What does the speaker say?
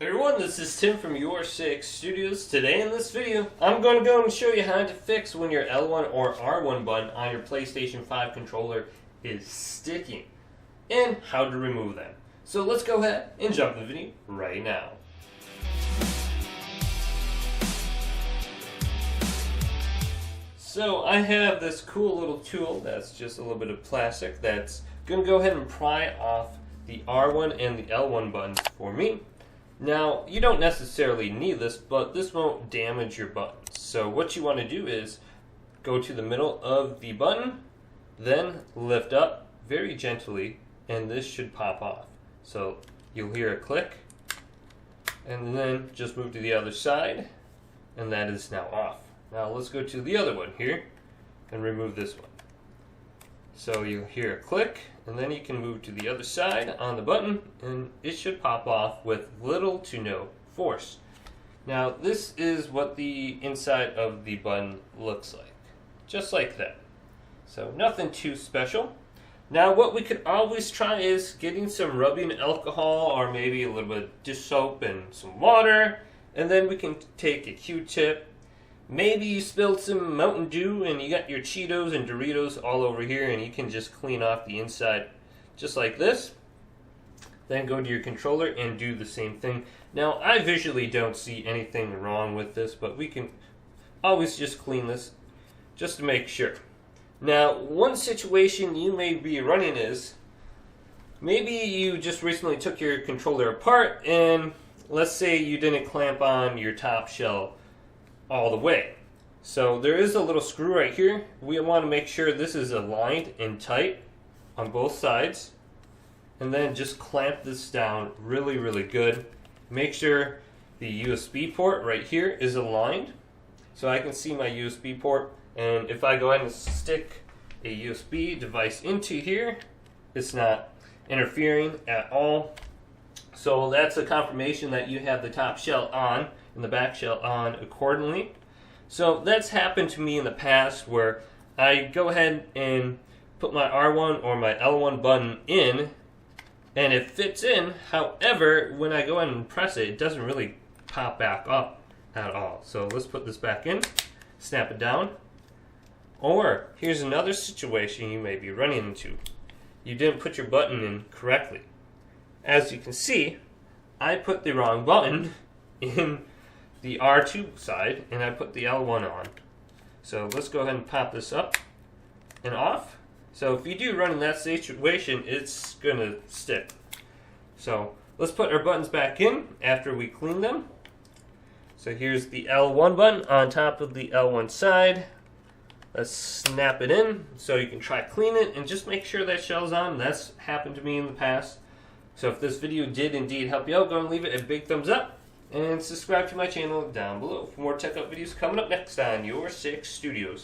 Hey everyone, this is Tim from YourSixGaming. Today in this video, I'm going to go and show you how to fix when your L1 or R1 button on your PlayStation 5 controller is sticking, and how to remove them. So let's go ahead and jump in the video right now. So I have this cool little tool that's just a little bit of plastic that's going to go ahead and pry off the R1 and the L1 buttons for me. Now, you don't necessarily need this, but this won't damage your buttons. So what you want to do is go to the middle of the button, then lift up very gently, and this should pop off. So you'll hear a click, and then just move to the other side, and that is now off. Now let's go to the other one here, and remove this one. So you'll hear a click, and then you can move to the other side on the button, and it should pop off with little to no force. Now this is what the inside of the button looks like. Just like that. So nothing too special. Now what we could always try is getting some rubbing alcohol or maybe a little bit of dish soap and some water, and then we can take a Q-tip. Maybe you spilled some Mountain Dew and you got your Cheetos and Doritos all over here, and you can just clean off the inside just like this. Then go to your controller and do the same thing. Now I visually don't see anything wrong with this, but we can always just clean this just to make sure. Now one situation you may be running is maybe you just recently took your controller apart, and let's say you didn't clamp on your top shell all the way. So there is a little screw right here. We want to make sure this is aligned and tight on both sides, and then just clamp this down really good. Make sure the USB port right here is aligned, so I can see my USB port, and if I go ahead and stick a USB device into here, it's not interfering at all. So that's a confirmation that you have the top shell on and the back shell on accordingly. So that's happened to me in the past where I go ahead and put my R1 or my L1 button in, and it fits in. However, when I go ahead and press it, it doesn't really pop back up at all. So let's put this back in, snap it down. Or here's another situation you may be running into. You didn't put your button in correctly. As you can see, I put the wrong button in the R2 side, and I put the L1 on. So let's go ahead and pop this up and off. So if you do run in that situation, it's going to stick. So let's put our buttons back in after we clean them. So here's the L1 button on top of the L1 side. Let's snap it in so you can try clean it and just make sure that shell's on. That's happened to me in the past. So if this video did indeed help you out, go and leave it a big thumbs up and subscribe to my channel down below for more tech up videos coming up next on YourSixGaming.